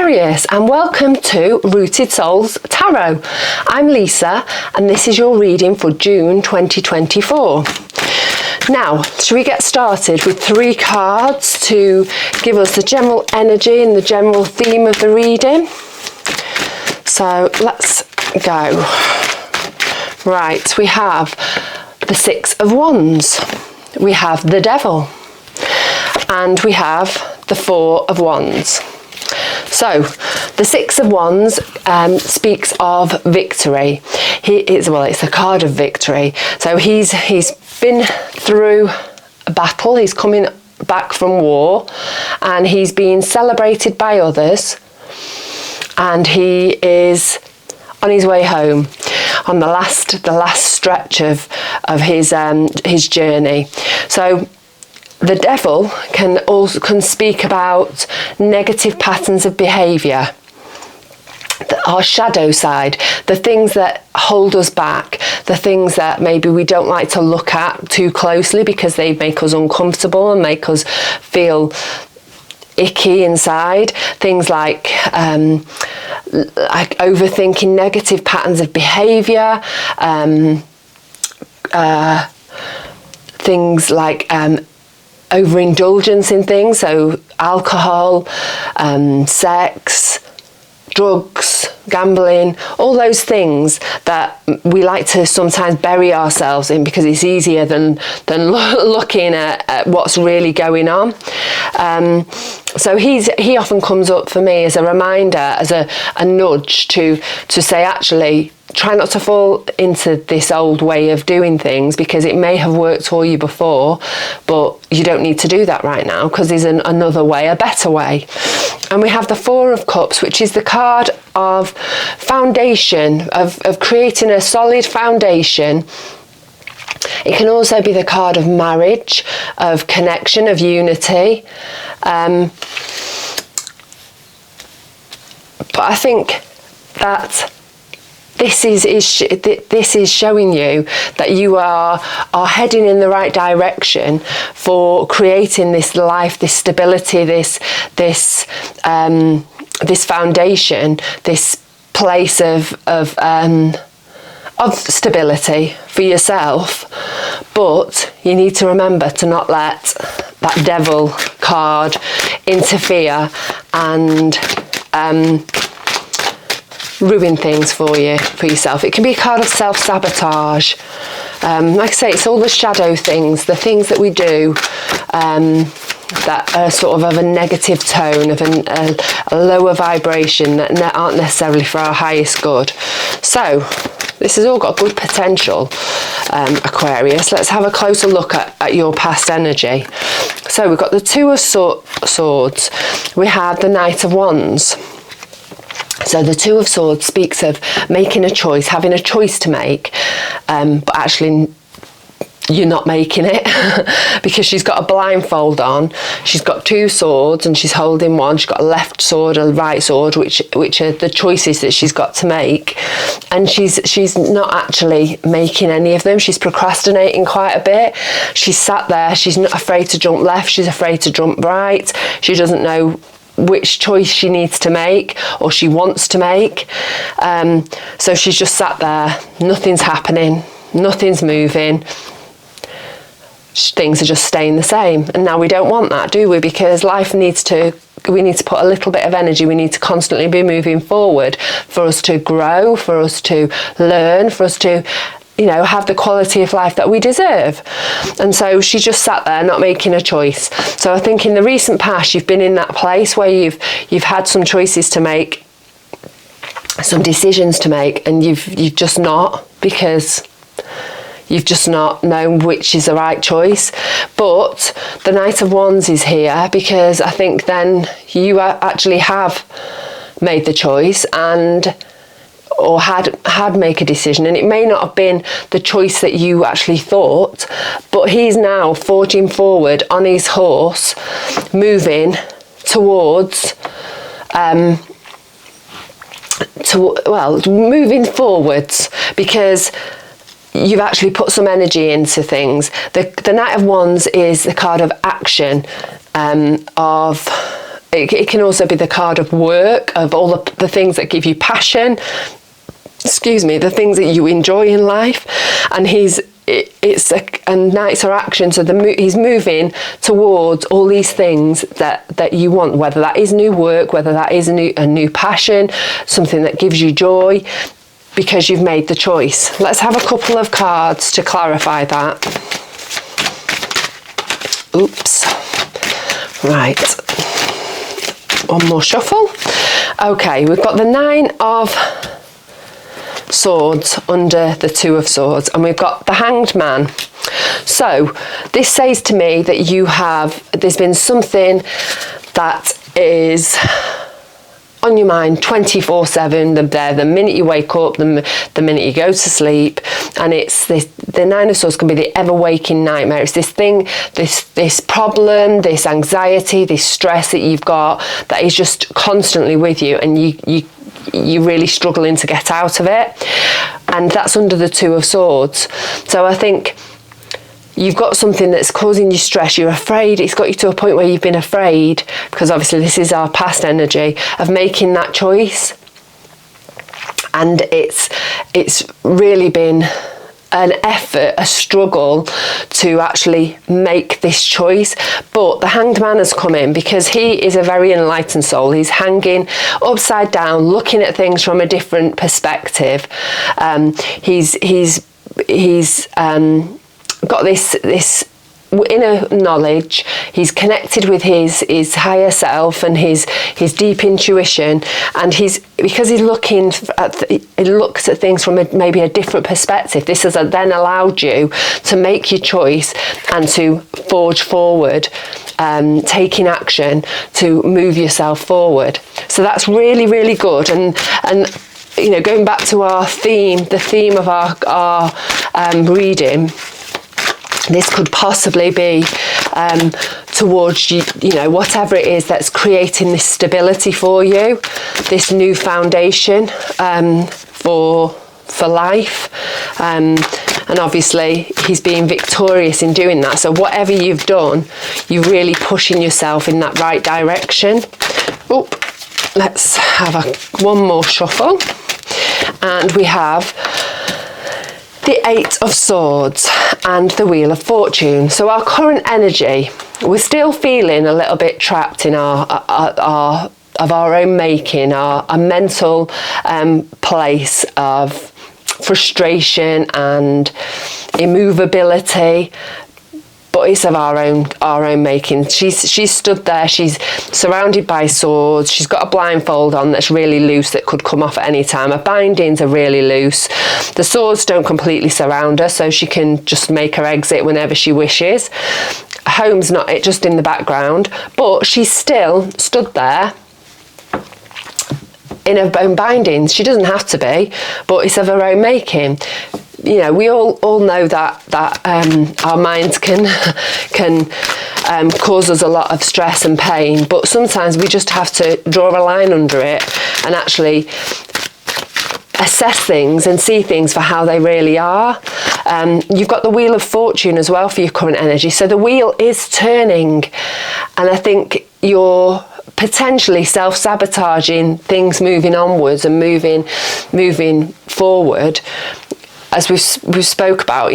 Aquarius, and welcome to Rooted Souls Tarot. I'm Lisa and this is your reading for June 2024. Now, shall we get started with 3 cards to give us the general energy and the general theme of the reading? So let's go. Right, we have the 6 of Wands, we have the Devil, and we have the 4 of Wands. So the 6 of Wands speaks of victory. It's a card of victory. So he's been through a battle, he's coming back from war, and he's being celebrated by others, and he is on his way home, on the last stretch of his journey. So the Devil can speak about negative patterns of behaviour, our shadow side, the things that hold us back, the things that maybe we don't like to look at too closely because they make us uncomfortable and make us feel icky inside. Things like overthinking, negative patterns of behaviour, things like overindulgence in things, so alcohol, sex, drugs, gambling, all those things that we like to sometimes bury ourselves in because it's easier than looking at what's really going on. So he often comes up for me as a reminder, as a nudge to say, actually, try not to fall into this old way of doing things because it may have worked for you before, but you don't need to do that right now because there's another way, a better way. And we have the 4 of Cups, which is the card of foundation, of creating a solid foundation. It can also be the card of marriage, of connection, of unity. But I think that this is showing you that you are heading in the right direction for creating this life, this stability, this foundation, this place of stability for yourself. But you need to remember to not let that Devil card interfere and ruin things for yourself. It can be a card of self-sabotage. Like I say, it's all the shadow things, the things that we do that are sort of a negative tone, of a lower vibration, that aren't necessarily for our highest good. So this has all got good potential, Aquarius. Let's have a closer look at your past energy. So we've got the 2 of Swords, we have the Knight of Wands. So the 2 of Swords speaks of making a choice, having a choice to make, but actually you're not making it because she's got a blindfold on. She's got 2 swords and she's holding one. She's got a left sword and a right sword, which are the choices that she's got to make. And she's not actually making any of them. She's procrastinating quite a bit. She's sat there. She's not afraid to jump left. She's afraid to jump right. She doesn't know which choice she needs to make or she wants to make. So she's just sat there. Nothing's happening. Nothing's moving. Things are just staying the same. And now we don't want that, do we? Because life we need to put a little bit of energy. We need to constantly be moving forward for us to grow, for us to learn, for us to have the quality of life that we deserve. And so she just sat there not making a choice. So I think in the recent past you've been in that place where you've had some choices to make, some decisions to make, and you've just not, because you've just not known which is the right choice. But the Knight of Wands is here because I think then you actually have made the choice or had make a decision, and it may not have been the choice that you actually thought, but he's now forging forward on his horse, moving towards moving forwards, because you've actually put some energy into things. The Knight of Wands is the card of action, it can also be the card of work, of all the things that give you passion, the things that you enjoy in life. And and Knights are action, so he's moving towards all these things that you want, whether that is new work, whether that is a new passion, something that gives you joy, because you've made the choice. Let's have a couple of cards to clarify that. Oops. Right. One more shuffle. Okay, we've got the 9 of Swords under the 2 of Swords, and we've got the Hanged Man. So this says to me that there's been something that is on your mind 24/7. The minute you wake up, the minute you go to sleep, and it's the 9 of Swords can be the ever waking nightmare. It's this thing, this problem, this anxiety, this stress that you've got that is just constantly with you, and you're really struggling to get out of it. And that's under the 2 of Swords. So I think you've got something that's causing you stress. You're afraid. It's got you to a point where you've been afraid, because obviously this is our past energy, of making that choice. And it's really been an effort, a struggle to actually make this choice. But the Hanged Man has come in because he is a very enlightened soul. He's hanging upside down, looking at things from a different perspective. He's got this inner knowledge. He's connected with his higher self and his deep intuition, and because he's looking he looks at things from maybe a different perspective. This has then allowed you to make your choice and to forge forward, taking action to move yourself forward. So that's really, really good. And going back to our theme, the theme of our reading, this could possibly be towards whatever it is that's creating this stability for you, this new foundation for life. And obviously he's being victorious in doing that. So whatever you've done, you're really pushing yourself in that right direction. Oh, let's have one more shuffle. And we have the 8 of Swords and the Wheel of Fortune. So our current energy, we're still feeling a little bit trapped in our own making, a mental place of frustration and immovability. But it's of our own making. She's stood there. She's surrounded by swords. She's got a blindfold on that's really loose that could come off at any time. Her bindings are really loose. The swords don't completely surround her, so she can just make her exit whenever she wishes. Home's not just in the background, but she's still stood there in her own bindings. She doesn't have to be, but it's of her own making. We all know that our minds can cause us a lot of stress and pain, but sometimes we just have to draw a line under it and actually assess things and see things for how they really are. You've got the Wheel of Fortune as well for your current energy. So the wheel is turning, and I think you're potentially self-sabotaging things moving onwards and moving forward. As we spoke about,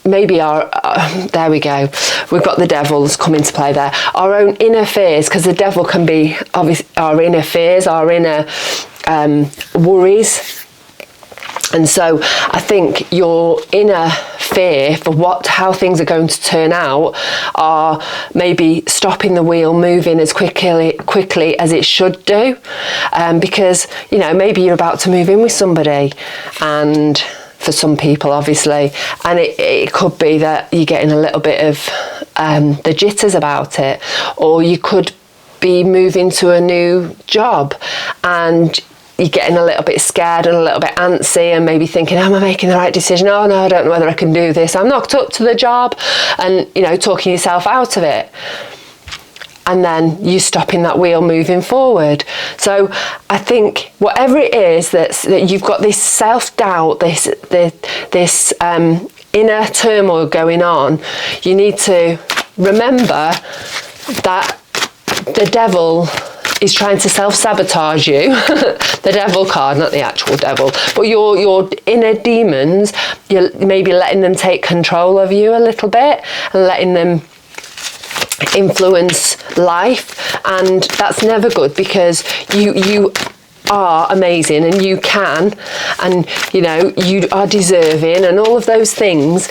maybe there we go. We've got the Devil's come into play there. Our own inner fears, because the devil can be obviously our inner fears, our inner worries. And so I think your inner fear for how things are going to turn out are maybe stopping the wheel moving as quickly as it should do. Because, maybe you're about to move in with somebody, and for some people obviously, and it could be that you're getting a little bit of the jitters about it, or you could be moving to a new job and you're getting a little bit scared and a little bit antsy and maybe thinking, am I making the right decision? Oh no, I don't know whether I can do this. I'm knocked up to the job, and talking yourself out of it. And then you stopping that wheel moving forward. So I think whatever it is that you've got this self-doubt, this inner turmoil going on, you need to remember that the devil is trying to self-sabotage you. The devil card, not the actual devil, but your inner demons, you're maybe letting them take control of you a little bit and letting them influence life, and that's never good, because you are amazing, and you can, and you know, you are deserving, and all of those things.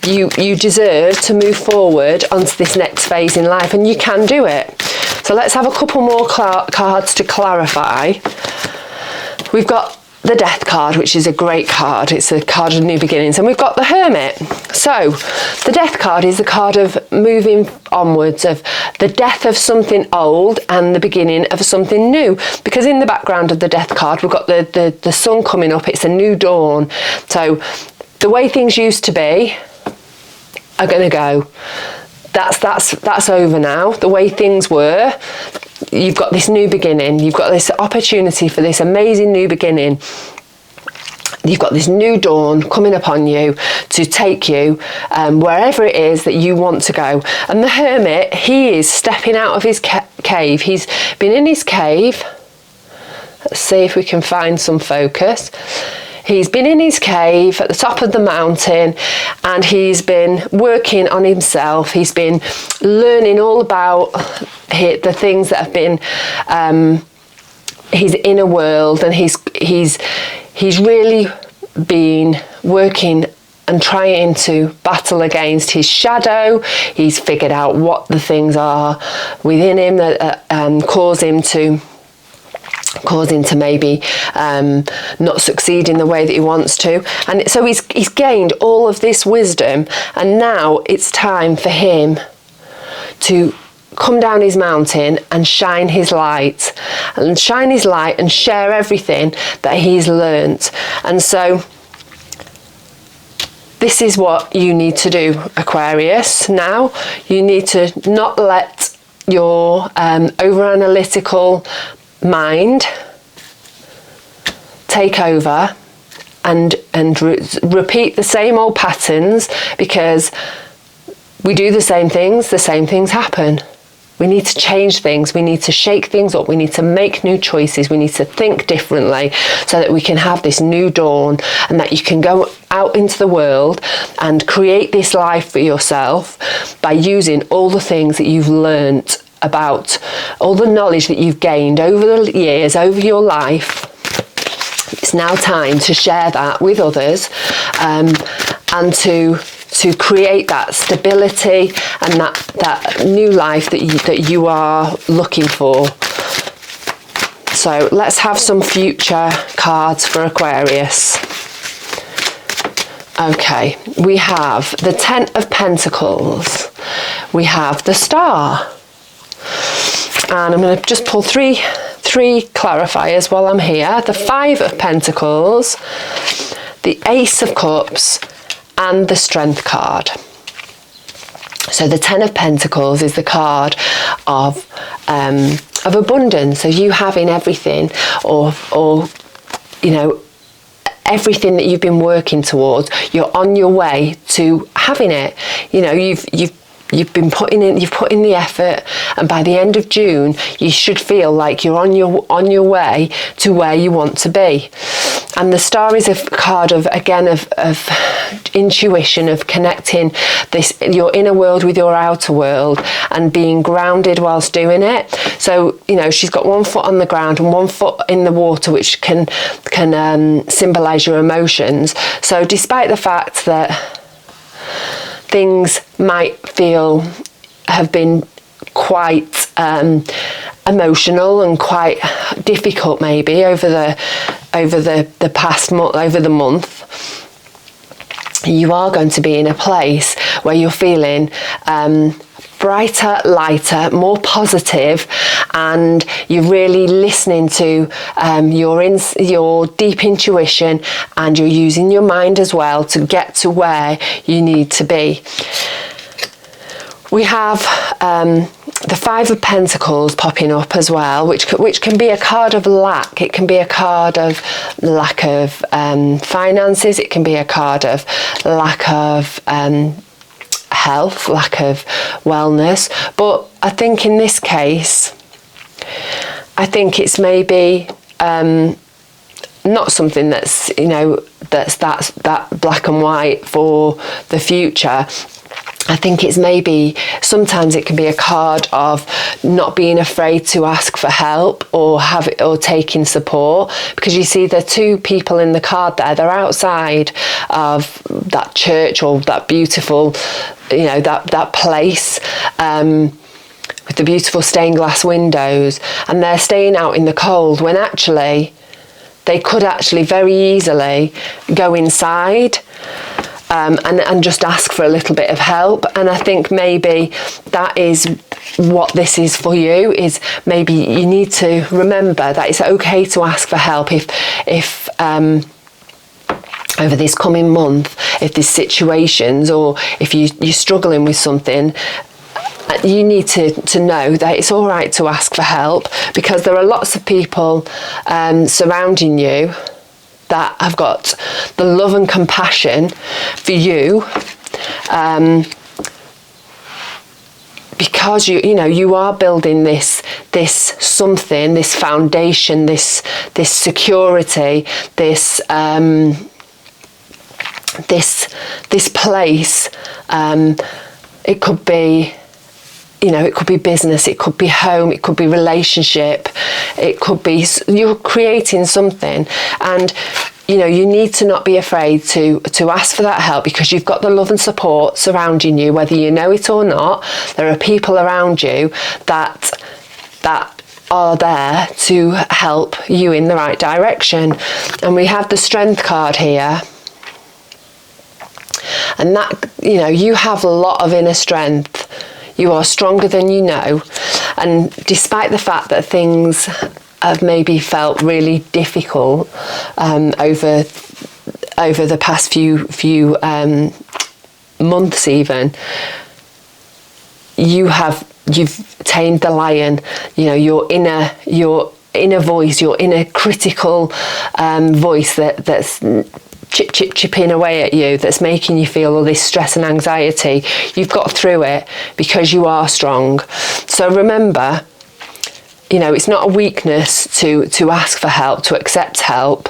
You deserve to move forward onto this next phase in life, and you can do it. So let's have a couple more cards to clarify. We've got the Death card, which is a great card. It's a card of new beginnings. And we've got the Hermit. So the Death card is the card of moving onwards, of the death of something old and the beginning of something new. Because in the background of the Death card, we've got the sun coming up. It's a new dawn. So the way things used to be are going to go. That's over now. The way things were, you've got this new beginning. You've got this opportunity for this amazing new beginning. You've got this new dawn coming upon you to take you wherever it is that you want to go. And the Hermit, he is stepping out of his cave. He's been in his cave. Let's see if we can find some focus. He's been in his cave at the top of the mountain, and he's been working on himself. He's been learning all about the things that have been his inner world, and he's really been working and trying to battle against his shadow. He's figured out what the things are within him that cause him to maybe not succeed in the way that he wants to, and so he's gained all of this wisdom, and now it's time for him to come down his mountain and shine his light and share everything that he's learnt. And so this is what you need to do, Aquarius. Now you need to not let your over-analytical mind take over and repeat the same old patterns, because we do the same things happen. We need to change things, we need to shake things up, we need to make new choices, we need to think differently, so that we can have this new dawn, and that you can go out into the world and create this life for yourself by using all the things that you've learnt about, all the knowledge that you've gained over the years, over your life. It's now time to share that with others, and to create that stability and that new life that you are looking for. So let's have some future cards for Aquarius. Okay, we have the Ten of Pentacles. We have the Star. And I'm going to just pull three clarifiers while I'm here. The Five of Pentacles, the Ace of Cups, and the Strength card. So the Ten of Pentacles is the card of abundance. So you having everything, or you know, everything that you've been working towards. You're on your way to having it. You know, you've put in the effort, and by the end of June you should feel like you're on your way to where you want to be. And the Star is a card of intuition, of connecting your inner world with your outer world, and being grounded whilst doing it. So, you know, she's got one foot on the ground and one foot in the water, which can symbolize your emotions. So despite the fact that things might have been quite emotional and quite difficult maybe over the past month, over the month, you are going to be in a place where you're feeling brighter, lighter, more positive, and you're really listening to your deep intuition, and you're using your mind as well to get to where you need to be. We have the Five of Pentacles popping up as well, which can be a card of lack. It can be a card of lack of finances. It can be a card of lack of health, lack of wellness. But I think in this case, I think it's maybe not something that's, you know, that's that black and white for the future. I think it's maybe, sometimes it can be a card of not being afraid to ask for help or taking support, because you see the two people in the card there, they're outside of that church or that beautiful, you know, that place with the beautiful stained glass windows, and they're staying out in the cold when actually they could actually very easily go inside and just ask for a little bit of help. And I think maybe that is what this is for you, is maybe you need to remember that it's okay to ask for help if over this coming month, if there's situations or if you're struggling with something, you need to know that it's all right to ask for help, because there are lots of people surrounding you that have got the love and compassion for you, because you know you are building this something, this foundation, this security, this place. It could be, you know, it could be business, it could be home, it could be relationship, it could be, you're creating something, and you know, you need to not be afraid to ask for that help, because you've got the love and support surrounding you, whether you know it or not. There are people around you that are there to help you in the right direction. And we have the Strength card here. And that, you know, you have a lot of inner strength. You are stronger than you know. And despite the fact that things have maybe felt really difficult over the past few months even, you've tamed the lion. You know, your inner voice, your inner critical voice that's chipping away at you, that's making you feel all this stress and anxiety. You've got through it because you are strong. So remember, you know, it's not a weakness to ask for help, to accept help,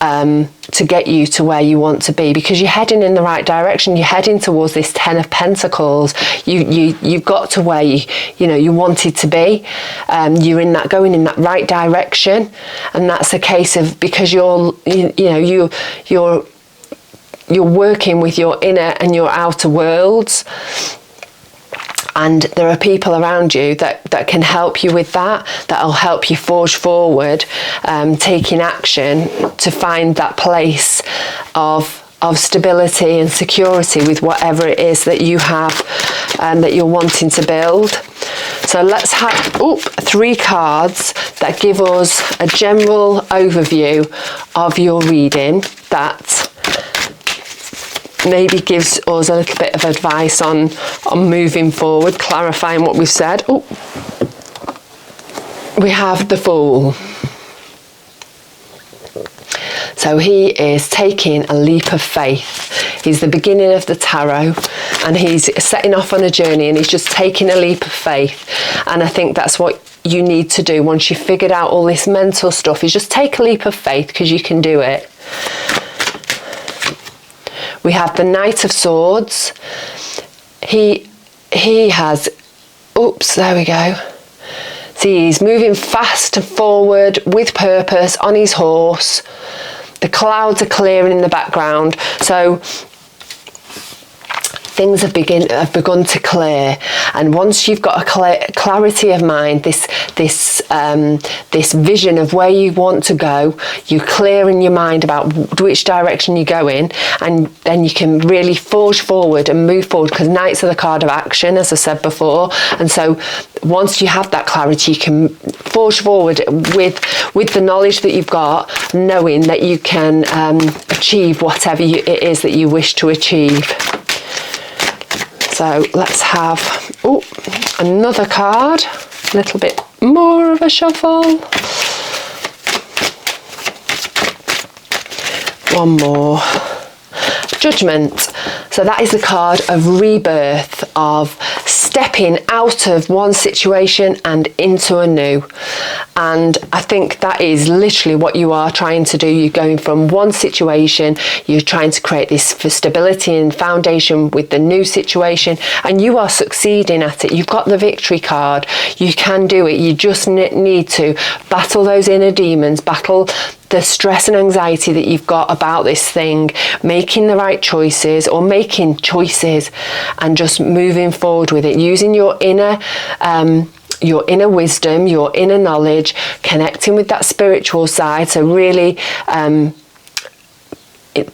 to get you to where you want to be, because you're heading in the right direction. You're heading towards this 10 of Pentacles. You've got to where you wanted to be. You're going in that right direction, and that's a case of, because you're working with your inner and your outer worlds. And there are people around you that can help you with that'll help you forge forward, taking action to find that place of stability and security with whatever it is that you have and that you're wanting to build. So let's have 3 cards that give us a general overview of your reading, that maybe gives us a little bit of advice on moving forward, clarifying what we've said. We have the Fool. So he is taking a leap of faith. He's the beginning of the tarot, and he's setting off on a journey, and he's just taking a leap of faith. And I think that's what you need to do once you've figured out all this mental stuff, is just take a leap of faith, because you can do it. We have the Knight of Swords. He has, there we go. See, he's moving fast forward with purpose on his horse. The clouds are clearing in the background. So things have begun to clear, and once you've got a clarity of mind, this vision of where you want to go, you clear in your mind about which direction you're going, and then you can really forge forward and move forward, because Knights are the card of action, as I said before. And so once you have that clarity, you can forge forward with the knowledge that you've got, knowing that you can achieve whatever it is that you wish to achieve. So let's have another card, a little bit more of a shuffle. One more. Judgment. So that is the card of rebirth, of stepping out of one situation and into a new. And I think that is literally what you are trying to do. You're going from one situation, you're trying to create this stability and foundation with the new situation, and you are succeeding at it. You've got the victory card. You can do it. You just need to battle those inner demons, battle the stress and anxiety that you've got about this thing, making the right choices, or making choices and just moving forward with it, using your inner wisdom, your inner knowledge, connecting with that spiritual side. So really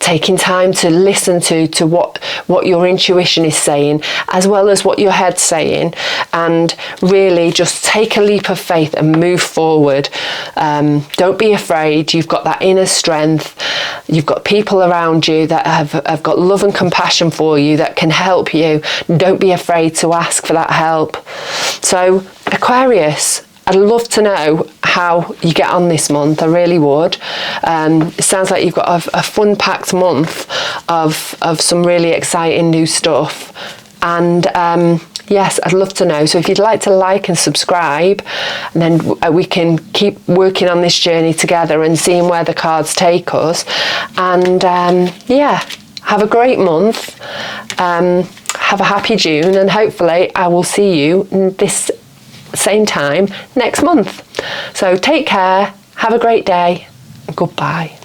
taking time to listen to what your intuition is saying, as well as what your head's saying, and really just take a leap of faith and move forward. Don't be afraid. You've got that inner strength. You've got people around you that have got love and compassion for you, that can help you. Don't be afraid to ask for that help. So Aquarius, I'd love to know how you get on this month. I really would. It sounds like you've got a fun-packed month of some really exciting new stuff. And yes, I'd love to know. So if you'd like to like and subscribe, and then we can keep working on this journey together and seeing where the cards take us. And yeah, have a great month. Have a happy June, and hopefully I will see you this same time next month. So take care, have a great day, goodbye.